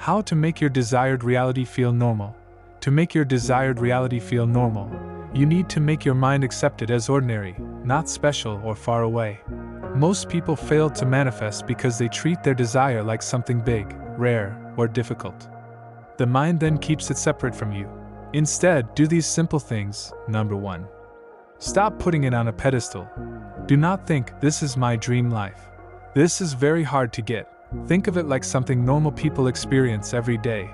How to make your desired reality feel normal. To make your desired reality feel normal, you need to make your mind accept it as ordinary, not special or far away. Most people fail to manifest because they treat their desire like something big, rare, or difficult. The mind then keeps it separate from you. Instead, do these simple things. Number 1. Stop putting it on a pedestal. Do not think, this is my dream life. This is very hard to get. Think of it like something normal people experience every day.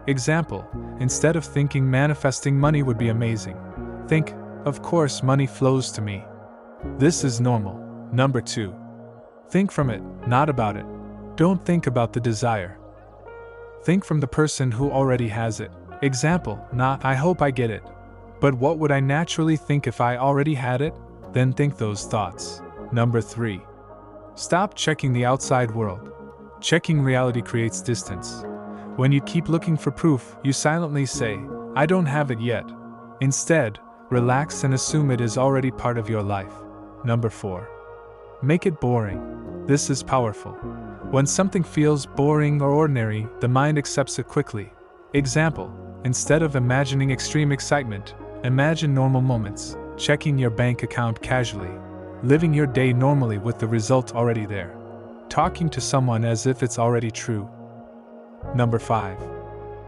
Example, instead of thinking manifesting money would be amazing, think, of course money flows to me. This is normal. Number 2. Think from it, not about it. Don't think about the desire. Think from the person who already has it. Example, not, I hope I get it, but what would I naturally think if I already had it? Then think those thoughts. Number 3. Stop checking the outside world. Checking reality creates distance. When you keep looking for proof, you silently say, I don't have it yet. Instead, relax and assume it is already part of your life. Number 4. Make it boring. This is powerful. When something feels boring or ordinary, the mind accepts it quickly. Example, instead of imagining extreme excitement, imagine normal moments, checking your bank account casually, living your day normally with the result already there, talking to someone as if it's already true. Number 5.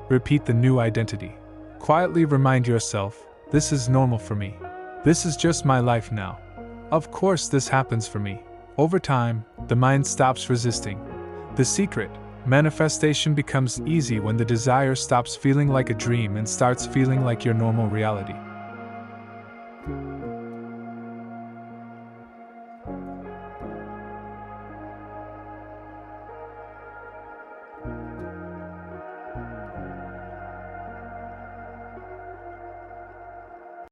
Repeat the new identity. Quietly remind yourself, this is normal for me. This is just my life now. Of course this happens for me. Over time, the mind stops resisting. The secret, manifestation becomes easy when the desire stops feeling like a dream and starts feeling like your normal reality.